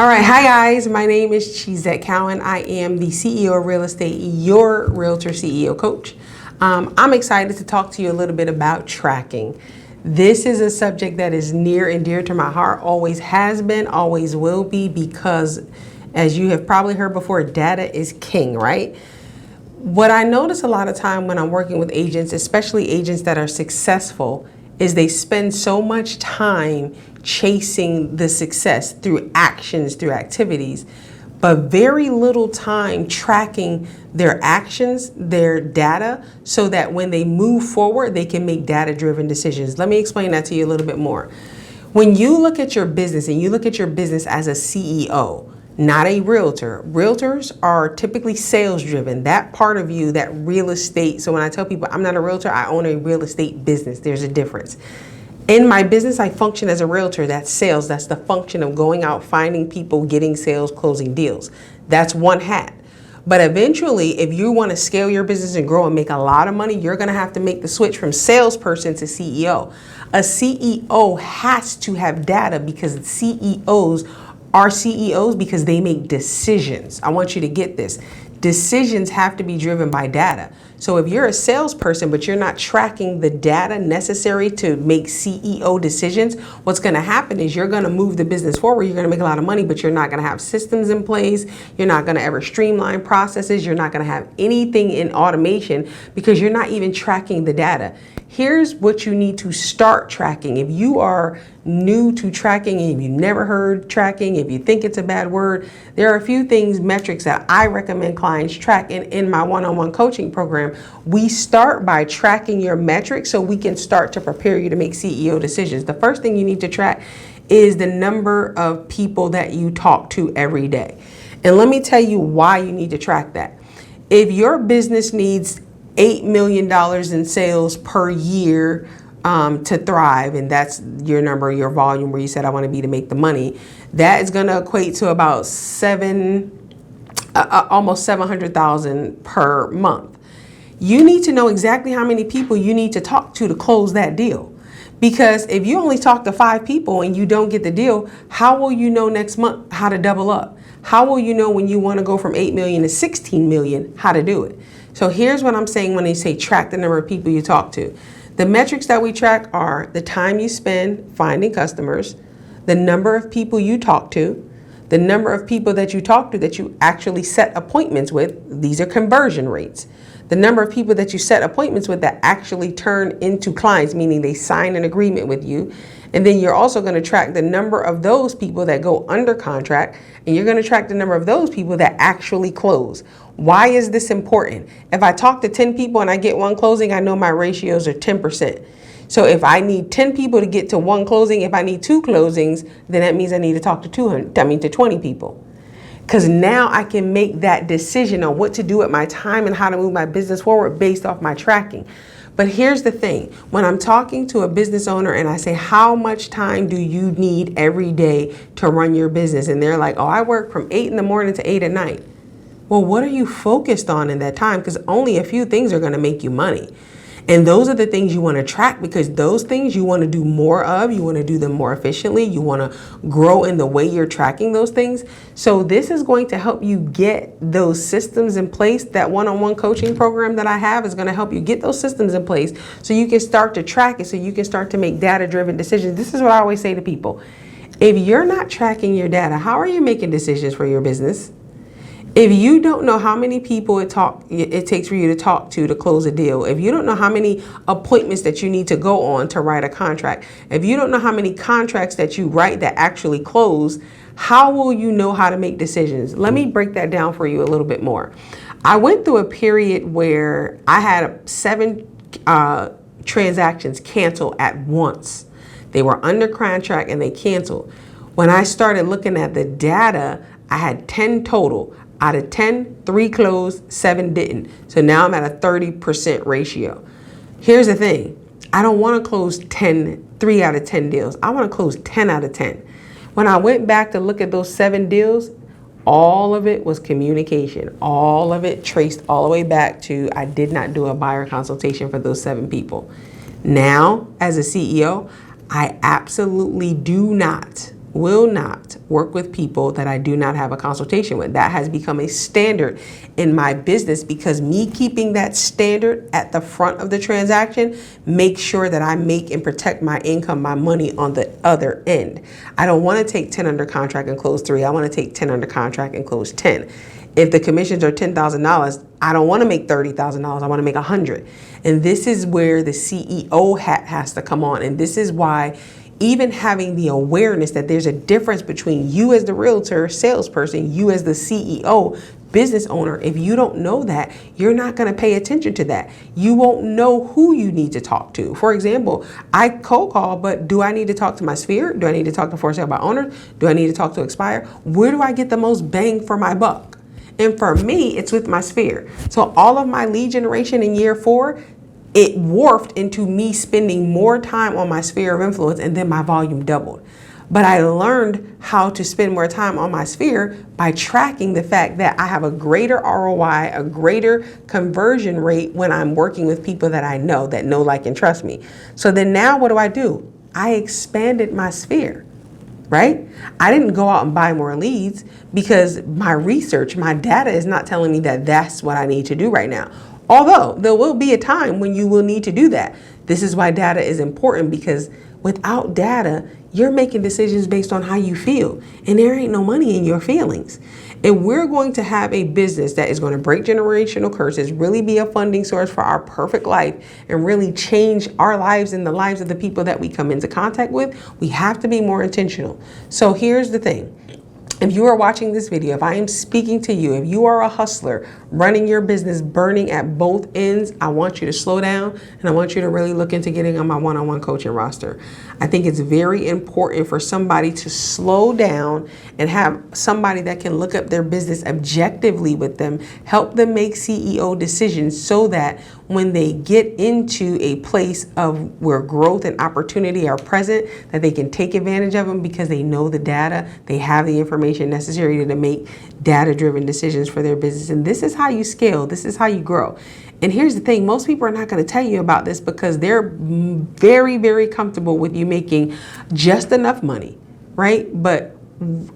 All right, hi guys, my name is Cheesette Cowan. I am the CEO of Real Estate, your Realtor CEO coach. I'm excited to talk to you a little bit about tracking. This is a subject that is near and dear to my heart, always has been, always will be, because as you have probably heard before, data is king, right? What I notice a lot of time when I'm working with agents, especially agents that are successful, is they spend so much time chasing the success through actions, through activities, but very little time tracking their actions, their data, so that when they move forward, they can make data-driven decisions. Let me explain that to you a little bit more. When you look at your business and you look at your business as a CEO, not a realtor. Realtors are typically sales driven. That part of you, that real estate. So when I tell people I'm not a realtor, I own a real estate business. There's a difference. In my business, I function as a realtor. That's sales. That's the function of going out, finding people, getting sales, closing deals. That's one hat. But eventually, if you want to scale your business and grow and make a lot of money, you're going to have to make the switch from salesperson to CEO. A CEO has to have data because CEOs are CEOs because they make decisions. I want you to get this. Decisions have to be driven by data. So if you're a salesperson, but you're not tracking the data necessary to make CEO decisions, what's going to happen is you're going to move the business forward. You're going to make a lot of money, but you're not going to have systems in place. You're not going to ever streamline processes. You're not going to have anything in automation because you're not even tracking the data. Here's what you need to start tracking. If you are new to tracking, if you've never heard tracking, if you think it's a bad word, there are a few things, metrics that I recommend clients track in my one-on-one coaching program. We start by tracking your metrics so we can start to prepare you to make CEO decisions. The first thing you need to track is the number of people that you talk to every day. And let me tell you why you need to track that. If your business needs $8 million in sales per year to thrive, and that's your number, your volume where you said I want to be to make the money, that is going to equate to about almost 700,000 per month. You need to know exactly how many people you need to talk to close that deal. Because if you only talk to 5 people and you don't get the deal, how will you know next month how to double up? How will you know when you want to go from 8 million to 16 million, how to do it? So here's what I'm saying when they say track the number of people you talk to. The metrics that we track are the time you spend finding customers, the number of people you talk to, the number of people that you talk to that you actually set appointments with. These are conversion rates. The number of people that you set appointments with that actually turn into clients, meaning they sign an agreement with you. And then you're also going to track the number of those people that go under contract, and you're going to track the number of those people that actually close. Why is this important? If I talk to 10 people and I get one closing, I know my ratios are 10%. So if I need 10 people to get to one closing, if I need 2 closings, then that means I need to talk to 20 people. Because now I can make that decision on what to do with my time and how to move my business forward based off my tracking. But here's the thing. When I'm talking to a business owner and I say, how much time do you need every day to run your business? And they're like, oh, I work from 8 in the morning to 8 at night. Well, what are you focused on in that time? Because only a few things are going to make you money. And those are the things you want to track, because those things you want to do more of. You want to do them more efficiently. You want to grow in the way you're tracking those things. So this is going to help you get those systems in place. That one-on-one coaching program that I have is going to help you get those systems in place so you can start to track it, so you can start to make data-driven decisions. This is what I always say to people. If you're not tracking your data, how are you making decisions for your business? If you don't know how many people it takes for you to talk to close a deal, if you don't know how many appointments that you need to go on to write a contract, if you don't know how many contracts that you write that actually close, how will you know how to make decisions? Let me break that down for you a little bit more. I went through a period where I had 7 transactions cancel at once. They were under contract and they canceled. When I started looking at the data, I had 10 total. Out of 10, 3 closed, 7 didn't. So now I'm at a 30% ratio. Here's the thing. I don't want to close 3 out of 10 deals. I want to close 10 out of 10. When I went back to look at those 7 deals, all of it was communication. All of it traced all the way back to I did not do a buyer consultation for those 7 people. Now, as a CEO, I absolutely do not will not work with people that I do not have a consultation with. That has become a standard in my business because me keeping that standard at the front of the transaction makes sure that I make and protect my income, my money on the other end. I don't want to take 10 under contract and close 3. I want to take 10 under contract and close 10. If the commissions are $10,000, I don't want to make $30,000. I want to make 100. And this is where the CEO hat has to come on. And this is why even having the awareness that there's a difference between you as the realtor, salesperson, you as the CEO, business owner, if you don't know that, you're not going to pay attention to that. You won't know who you need to talk to. For example, I cold call, but do I need to talk to my sphere? Do I need to talk to for sale by owner? Do I need to talk to expire? Where do I get the most bang for my buck? And for me, it's with my sphere. So all of my lead generation in year 4, it morphed into me spending more time on my sphere of influence, and then my volume doubled. But I learned how to spend more time on my sphere by tracking the fact that I have a greater ROI, a greater conversion rate when I'm working with people that I know, that know, like, and trust me. So then now what do? I expanded my sphere, right? I didn't go out and buy more leads because my research, my data is not telling me that that's what I need to do right now. Although there will be a time when you will need to do that. This is why data is important, because without data, you're making decisions based on how you feel, and there ain't no money in your feelings. And we're going to have a business that is going to break generational curses, really be a funding source for our perfect life, and really change our lives and the lives of the people that we come into contact with. We have to be more intentional. So here's the thing. If you are watching this video, if I am speaking to you, if you are a hustler running your business, burning at both ends, I want you to slow down, and I want you to really look into getting on my one-on-one coaching roster. I think it's very important for somebody to slow down and have somebody that can look up their business objectively with them, help them make CEO decisions so that when they get into a place of where growth and opportunity are present, that they can take advantage of them because they know the data, they have the information necessary to make data-driven decisions for their business. And this is how you scale. This is how you grow. And here's the thing, most people are not going to tell you about this because they're very, very comfortable with you making just enough money, right? But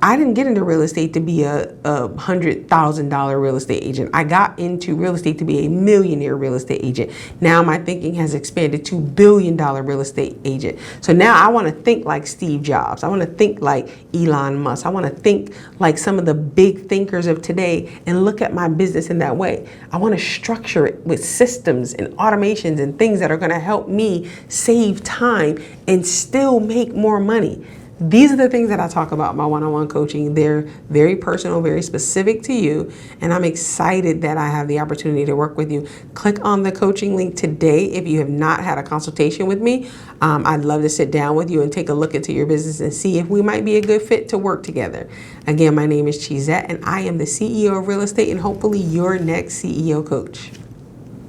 I didn't get into real estate to be a $100,000 real estate agent. I got into real estate to be a millionaire real estate agent. Now my thinking has expanded to $1 billion real estate agent. So now I want to think like Steve Jobs. I want to think like Elon Musk. I want to think like some of the big thinkers of today and look at my business in that way. I want to structure it with systems and automations and things that are going to help me save time and still make more money. These are the things that I talk about in my one-on-one coaching. They're very personal, very specific to you, and I'm excited that I have the opportunity to work with you. Click on the coaching link today if you have not had a consultation with me. I'd love to sit down with you and take a look into your business and see if we might be a good fit to work together. Again, my name is Cheesette, and I am the CEO of Real Estate and hopefully your next CEO coach.